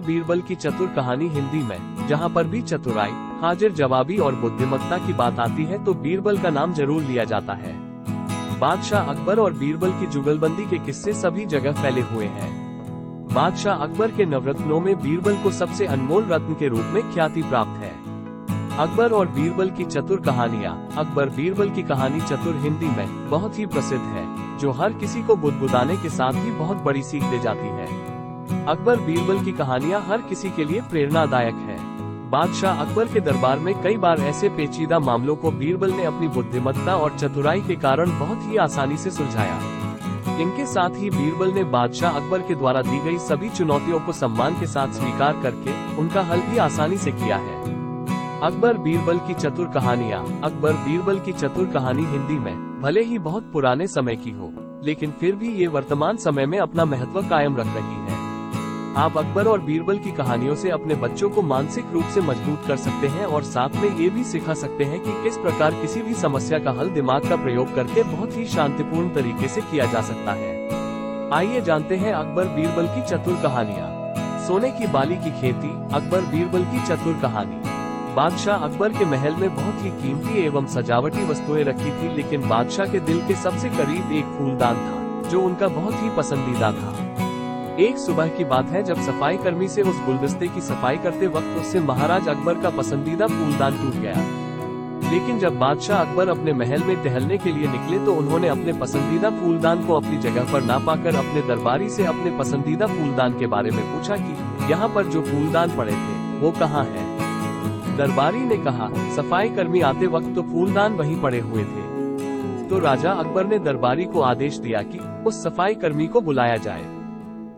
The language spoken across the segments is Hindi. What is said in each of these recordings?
बीरबल की चतुर कहानी हिंदी में जहाँ पर भी चतुराई, हाजिर जवाबी और बुद्धिमत्ता की बात आती है तो बीरबल का नाम जरूर लिया जाता है। बादशाह अकबर और बीरबल की जुगलबंदी के किस्से सभी जगह फैले हुए हैं। बादशाह अकबर के नवरत्नों में बीरबल को सबसे अनमोल रत्न के रूप में ख्याति प्राप्त है। अकबर और बीरबल की चतुर कहानियाँ। अकबर बीरबल की कहानी चतुर हिंदी में बहुत ही प्रसिद्ध है, जो हर किसी को बुदबुदाने के साथ ही बहुत बड़ी सीख दे जाती है। अकबर बीरबल की कहानियां हर किसी के लिए प्रेरणादायक है। बादशाह अकबर के दरबार में कई बार ऐसे पेचीदा मामलों को बीरबल ने अपनी बुद्धिमत्ता और चतुराई के कारण बहुत ही आसानी से सुलझाया। इनके साथ ही बीरबल ने बादशाह अकबर के द्वारा दी गई सभी चुनौतियों को सम्मान के साथ स्वीकार करके उनका हल भी आसानी से किया है। अकबर बीरबल की चतुर कहानियाँ। अकबर बीरबल की चतुर कहानी हिंदी में भले ही बहुत पुराने समय की हो, लेकिन फिर भी ये वर्तमान समय में अपना महत्व कायम रख रही है। आप अकबर और बीरबल की कहानियों से अपने बच्चों को मानसिक रूप से मजबूत कर सकते हैं और साथ में ये भी सिखा सकते हैं कि किस प्रकार किसी भी समस्या का हल दिमाग का प्रयोग करके बहुत ही शांतिपूर्ण तरीके से किया जा सकता है। आइए जानते हैं अकबर बीरबल की चतुर कहानियाँ। सोने की बाली की खेती। अकबर बीरबल की चतुर कहानी। बादशाह अकबर के महल में बहुत ही कीमती एवं सजावटी वस्तुएं रखी थी, लेकिन बादशाह के दिल के सबसे करीब एक फूलदान था जो उनका बहुत ही पसंदीदा था। एक सुबह की बात है जब सफाई कर्मी से उस गुलदस्ते की सफाई करते वक्त उससे महाराज अकबर का पसंदीदा फूलदान टूट गया। लेकिन जब बादशाह अकबर अपने महल में टहलने के लिए निकले तो उन्होंने अपने पसंदीदा फूलदान को अपनी जगह पर ना पाकर अपने दरबारी से अपने पसंदीदा फूलदान के बारे में पूछा कि यहाँ पर जो फूलदान पड़े थे वो कहाँ है। दरबारी ने कहा, सफाई कर्मी आते वक्त तो फूलदान वहीं पड़े हुए थे। तो राजा अकबर ने दरबारी को आदेश दिया कि उस सफाई कर्मी को बुलाया जाए।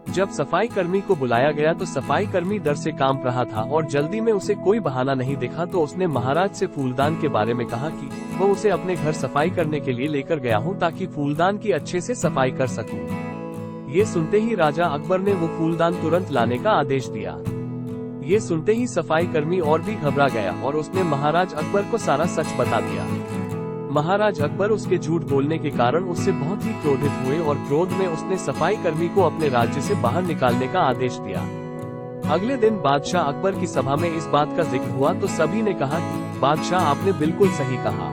जब सफाई कर्मी को बुलाया गया तो सफाई कर्मी डर से कांप रहा था और जल्दी में उसे कोई बहाना नहीं दिखा तो उसने महाराज से फूलदान के बारे में कहा कि वो उसे अपने घर सफाई करने के लिए लेकर गया हूँ ताकि फूलदान की अच्छे से सफाई कर सकूं। ये सुनते ही राजा अकबर ने वो फूलदान तुरंत लाने का आदेश दिया। ये सुनते ही सफाई कर्मी और भी घबरा गया और उसने महाराज अकबर को सारा सच बता दिया। महाराज अकबर उसके झूठ बोलने के कारण उससे बहुत ही क्रोधित हुए और क्रोध में उसने सफाई कर्मी को अपने राज्य से बाहर निकालने का आदेश दिया। अगले दिन बादशाह अकबर की सभा में इस बात का जिक्र हुआ तो सभी ने कहा कि बादशाह आपने बिल्कुल सही कहा,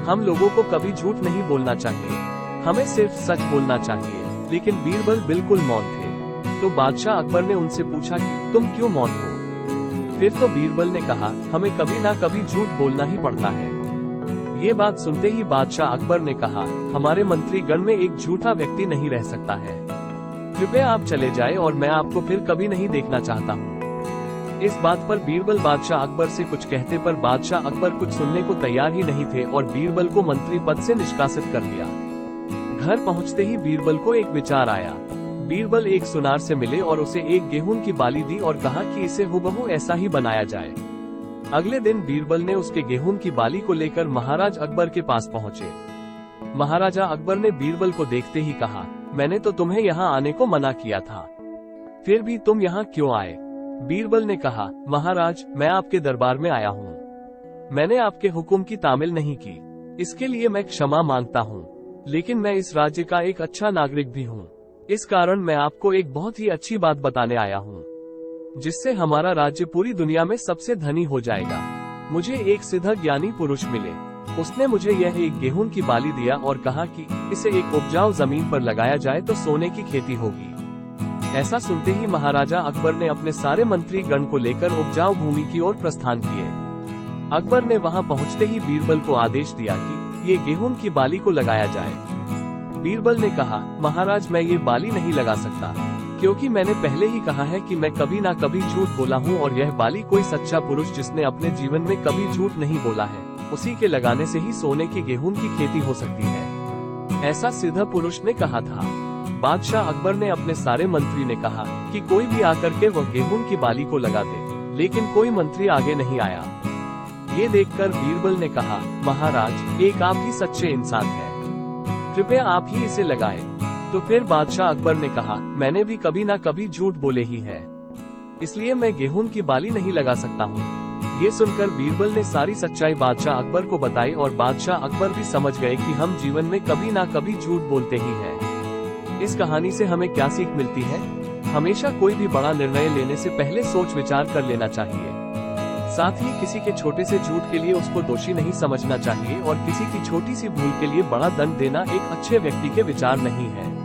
हम लोगों को कभी झूठ नहीं बोलना चाहिए, हमें सिर्फ सच बोलना चाहिए। लेकिन बीरबल बिल्कुल मौन थे। तो बादशाह अकबर ने उनसे पूछा कि तुम क्यों मौन हो। फिर तो बीरबल ने कहा, हमें कभी ना कभी झूठ बोलना ही पड़ता है। ये बात सुनते ही बादशाह अकबर ने कहा, हमारे मंत्री गण में एक झूठा व्यक्ति नहीं रह सकता है, कृपया आप चले जाएं और मैं आपको फिर कभी नहीं देखना चाहता हूँ। इस बात पर बीरबल बादशाह अकबर से कुछ कहते पर बादशाह अकबर कुछ सुनने को तैयार ही नहीं थे और बीरबल को मंत्री पद से निष्कासित कर दिया। घर पहुँचते ही बीरबल को एक विचार आया। बीरबल एक सुनार से मिले और उसे एक गेहूं की बाली दी और कहा कि इसे हुबहू ऐसा ही बनाया जाए। अगले दिन बीरबल ने उसके गेहूं की बाली को लेकर महाराज अकबर के पास पहुंचे। महाराजा अकबर ने बीरबल को देखते ही कहा, मैंने तो तुम्हें यहाँ आने को मना किया था, फिर भी तुम यहाँ क्यों आए। बीरबल ने कहा, महाराज मैं आपके दरबार में आया हूँ, मैंने आपके हुक्म की तामील नहीं की, इसके लिए मैं क्षमा मांगता हूँ, लेकिन मैं इस राज्य का एक अच्छा नागरिक भी हूँ। इस कारण मैं आपको एक बहुत ही अच्छी बात बताने आया हूँ, जिससे हमारा राज्य पूरी दुनिया में सबसे धनी हो जाएगा। मुझे एक सिद्ध ज्ञानी पुरुष मिले, उसने मुझे यह एक गेहूं की बाली दिया और कहा कि इसे एक उपजाऊ जमीन पर लगाया जाए तो सोने की खेती होगी। ऐसा सुनते ही महाराजा अकबर ने अपने सारे मंत्री गण को लेकर उपजाऊ भूमि की ओर प्रस्थान किए। अकबर ने वहां पहुंचते ही बीरबल को आदेश दिया कि ये गेहूं की बाली को लगाया जाए। बीरबल ने कहा, महाराज मैं ये बाली नहीं लगा सकता, क्योंकि मैंने पहले ही कहा है कि मैं कभी ना कभी झूठ बोला हूँ और यह बाली कोई सच्चा पुरुष जिसने अपने जीवन में कभी झूठ नहीं बोला है, उसी के लगाने से ही सोने की गेहूं की खेती हो सकती है, ऐसा सिद्ध पुरुष ने कहा था। बादशाह अकबर ने अपने सारे मंत्री ने कहा कि कोई भी आकर के वह गेहूं की बाली को लगा दे, लेकिन कोई मंत्री आगे नहीं आया। ये देखकर बीरबल ने कहा, महाराज एक आप ही सच्चे इंसान हैं, कृपया आप ही इसे लगाएं। तो फिर बादशाह अकबर ने कहा, मैंने भी कभी ना कभी झूठ बोले ही है, इसलिए मैं गेहूं की बाली नहीं लगा सकता हूँ। ये सुनकर बीरबल ने सारी सच्चाई बादशाह अकबर को बताई और बादशाह अकबर भी समझ गए कि हम जीवन में कभी ना कभी झूठ बोलते ही हैं। इस कहानी से हमें क्या सीख मिलती है? हमेशा कोई भी बड़ा निर्णय लेने से पहले सोच विचार कर लेना चाहिए। साथ ही किसी के छोटे से झूठ के लिए उसको दोषी नहीं समझना चाहिए और किसी की छोटी सी भूल के लिए बड़ा दंड देना एक अच्छे व्यक्ति के विचार नहीं है।